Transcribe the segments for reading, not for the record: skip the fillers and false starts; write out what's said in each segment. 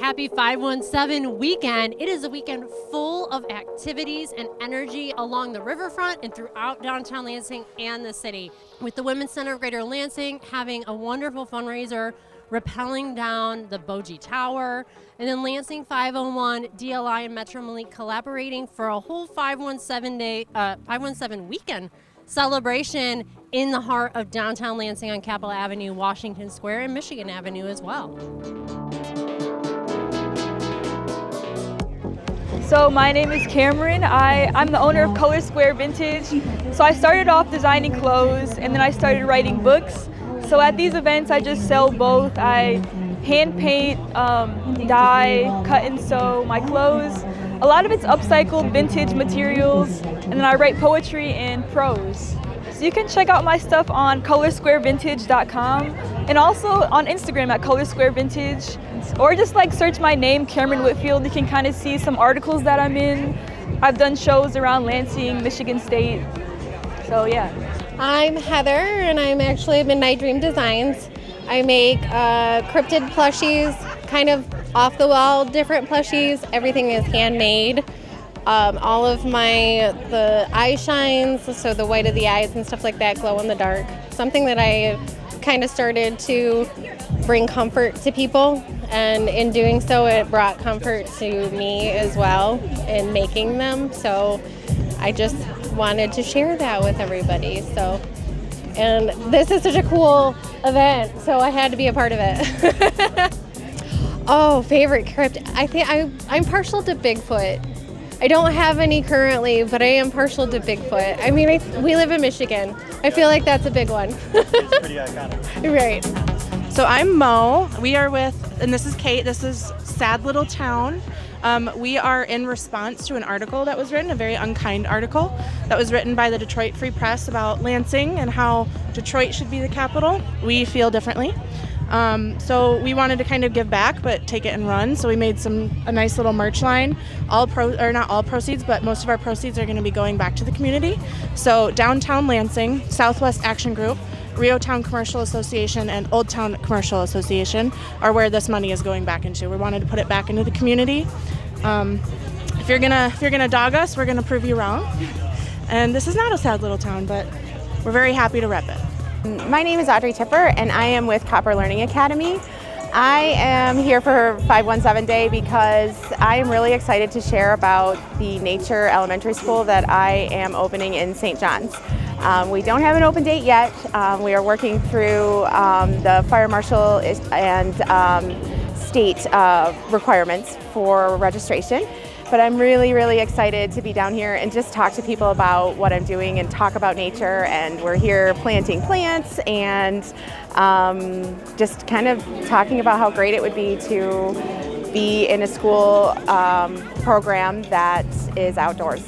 Happy 517 weekend. It is a weekend full of activities and energy along the riverfront and throughout downtown Lansing and the city. With the Women's Center of Greater Lansing having a wonderful fundraiser, rappelling down the Bogie Tower, and then Lansing 501, DLI, and Metro Malik collaborating for a whole 517 weekend celebration in the heart of downtown Lansing on Capitol Avenue, Washington Square, and Michigan Avenue as well. So my name is Cameron. I'm the owner of Color Square Vintage. So I started off designing clothes and then I started writing books. So at these events I just sell both. I hand paint, dye, cut and sew my clothes. A lot of it's upcycled vintage materials, and then I write poetry and prose. So you can check out my stuff on colorsquarevintage.com and also on Instagram at colorsquarevintage, or just search my name, Cameron Whitfield. You can kind of see some articles that I'm in. I've done shows around Lansing, Michigan State. So yeah. I'm Heather, and I'm actually Midnight Dream Designs. I make cryptid plushies, kind of off-the-wall different plushies. Everything is handmade. All of the eye shines, so the white of the eyes and stuff like that, glow in the dark. Something that I kind of started to bring comfort to people, and in doing so it brought comfort to me as well in making them. So I just wanted to share that with everybody. So, and this is such a cool event, so I had to be a part of it. Oh, favorite cryptid. I think I'm partial to Bigfoot. I don't have any currently, but I am partial to Bigfoot. I mean, we live in Michigan. I feel like that's a big one. It's pretty iconic. Right. So I'm Mo. We are with, and this is Kate. This is Sad Little Town. We are in response to an article that was written, a very unkind article that was written by the Detroit Free Press about Lansing and how Detroit should be the capital. We feel differently. So we wanted to kind of give back, but take it and run. So we made a nice little merch line. Not all proceeds, but most of our proceeds are going to be going back to the community. So Downtown Lansing, Southwest Action Group, Rio Town Commercial Association, and Old Town Commercial Association are where this money is going back into. We wanted to put it back into the community. If you're gonna dog us, we're gonna prove you wrong. And this is not a sad little town, but we're very happy to rep it. My name is Audrey Tipper, and I am with Copper Learning Academy. I am here for 517 Day because I am really excited to share about the Nature Elementary School that I am opening in St. John's. We don't have an open date yet. We are working through the fire marshal and state requirements for registration. But I'm really, really excited to be down here and just talk to people about what I'm doing and talk about nature. And we're here planting plants and just kind of talking about how great it would be to be in a school program that is outdoors.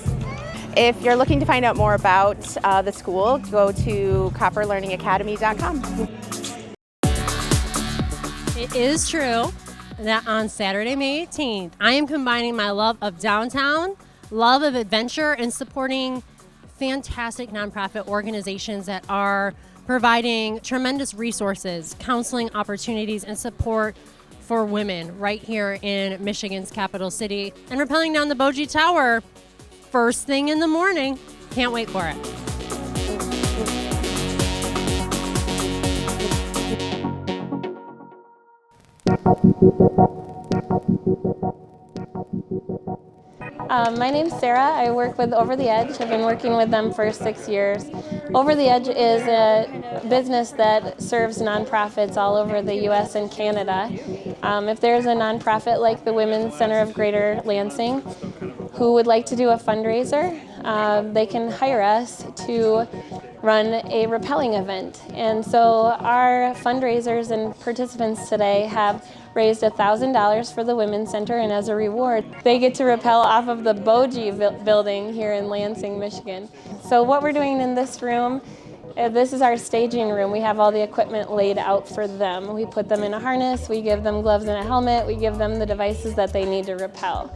If you're looking to find out more about the school, go to copperlearningacademy.com. It is true that on Saturday, May 18th, I am combining my love of downtown, love of adventure, and supporting fantastic nonprofit organizations that are providing tremendous resources, counseling opportunities, and support for women right here in Michigan's capital city, and rappelling down the Bogie Tower first thing in the morning. Can't wait for it. My name's Sarah. I work with Over the Edge. I've been working with them for 6 years. Over the Edge is a business that serves nonprofits all over the U.S. and Canada. If there's a nonprofit like the Women's Center of Greater Lansing who would like to do a fundraiser, they can hire us to run a rappelling event. And so our fundraisers and participants today have raised $1,000 for the Women's Center, and as a reward, they get to rappel off of the Bogie building here in Lansing, Michigan. So what we're doing in this room, this is our staging room. We have all the equipment laid out for them. We put them in a harness, we give them gloves and a helmet, we give them the devices that they need to rappel.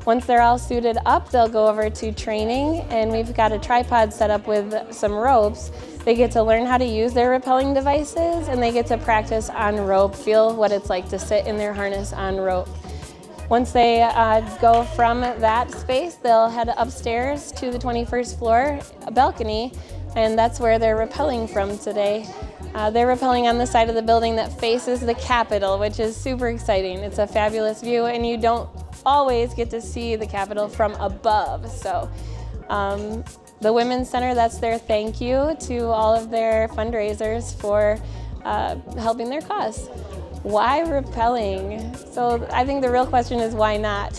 Once they're all suited up, they'll go over to training, and we've got a tripod set up with some ropes. They get to learn how to use their rappelling devices, and they get to practice on rope, feel what it's like to sit in their harness on rope. Once they go from that space, they'll head upstairs to the 21st floor balcony, and that's where they're rappelling from today. They're rappelling on the side of the building that faces the Capitol, which is super exciting. It's a fabulous view, and you don't always get to see the Capitol from above. So the Women's Center, that's their thank you to all of their fundraisers for helping their cause. Why rappelling? So I think the real question is why not?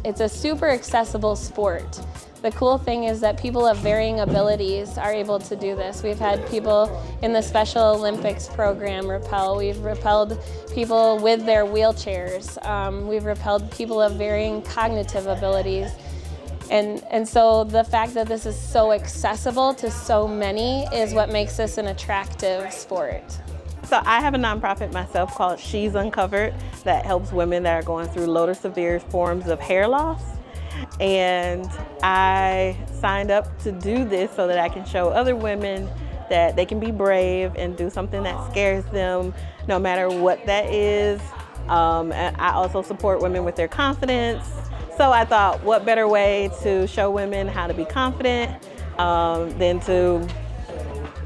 It's a super accessible sport. The cool thing is that people of varying abilities are able to do this. We've had people in the Special Olympics program rappel. We've rappelled people with their wheelchairs. We've rappelled people of varying cognitive abilities. And so the fact that this is so accessible to so many is what makes this an attractive sport. So I have a nonprofit myself called She's Uncovered that helps women that are going through low to severe forms of hair loss. And I signed up to do this so that I can show other women that they can be brave and do something that scares them, no matter what that is. And I also support women with their confidence. So I thought, what better way to show women how to be confident than to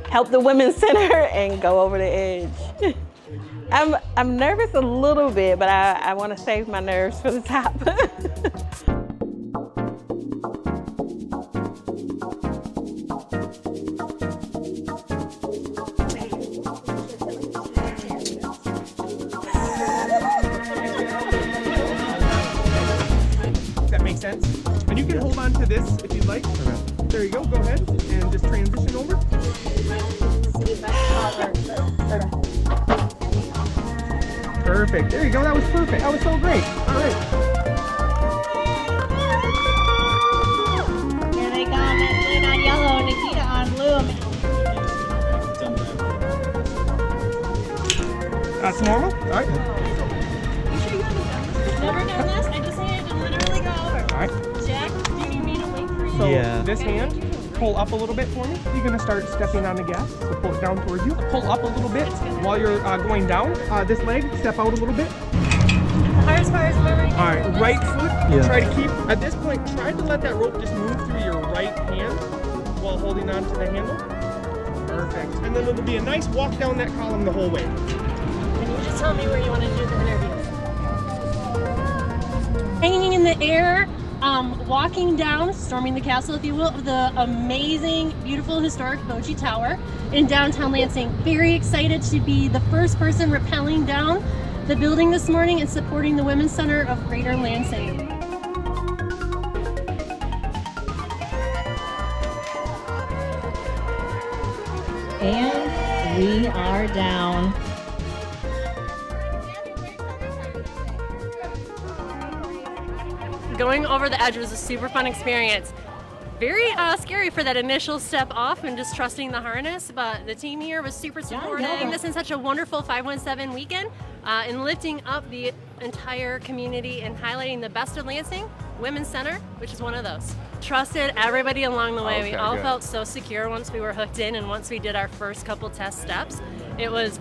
help the Women's Center and go over the edge. I'm nervous a little bit, but I want to save my nerves for the top. Makes sense. And you can hold on to this if you'd like. Okay. There you go. Go ahead and just transition over. Perfect. There you go. That was perfect. That was so great. All right. Here they come. Lynn on yellow, Nikita on blue. That's normal. All right. Never done this. I just needed to literally go over. All right. Jack, do you need me to wait for you? So this hand, pull up a little bit for me. You're gonna start stepping on the gas. So pull it down towards you. Pull up a little bit while you're going down. This leg, step out a little bit. The hardest part is my right hand. All right, right foot. Try to keep, at this point, try to let that rope just move through your right hand while holding on to the handle. Perfect. And then it'll be a nice walk down that column the whole way. Can you just tell me where you want to do the interview? Hanging in the air, walking down, storming the castle, if you will, of the amazing, beautiful, historic Boji Tower in downtown Lansing. Very excited to be the first person rappelling down the building this morning and supporting the Women's Center of Greater Lansing. And we are down. Going over the edge was a super fun experience. Very scary for that initial step off and just trusting the harness, but the team here was super supporting this in such a wonderful 517 weekend and lifting up the entire community and highlighting the best of Lansing, Women's Center, which is one of those. Trusted everybody along the way. We all felt so secure once we were hooked in and once we did our first couple test steps. It was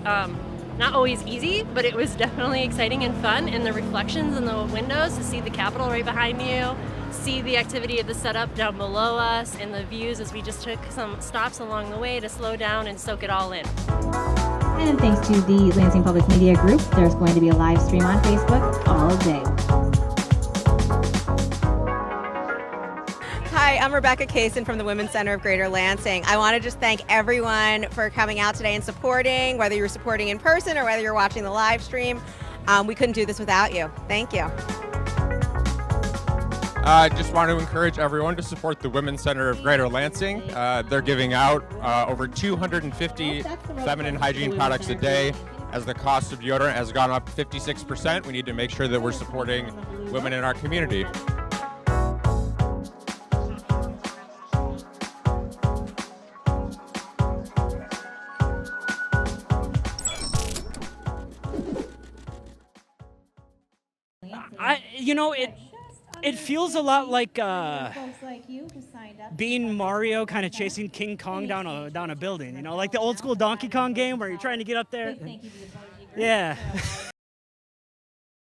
not always easy, but it was definitely exciting and fun. And the reflections in the windows to see the Capitol right behind you, see the activity of the setup down below us, and the views as we just took some stops along the way to slow down and soak it all in. And thanks to the Lansing Public Media Group, there's going to be a live stream on Facebook all day. Hi, I'm Rebecca Kaysen from the Women's Center of Greater Lansing. I want to just thank everyone for coming out today and supporting, whether you're supporting in person or whether you're watching the live stream. We couldn't do this without you. Thank you. I just want to encourage everyone to support the Women's Center of Greater Lansing. They're giving out over 250 feminine hygiene products a day. As the cost of deodorant has gone up 56%, we need to make sure that we're supporting women in our community. It feels a lot like being Mario, kind of chasing King Kong down a building. You know, like the old school Donkey Kong game where you're trying to get up there. Yeah.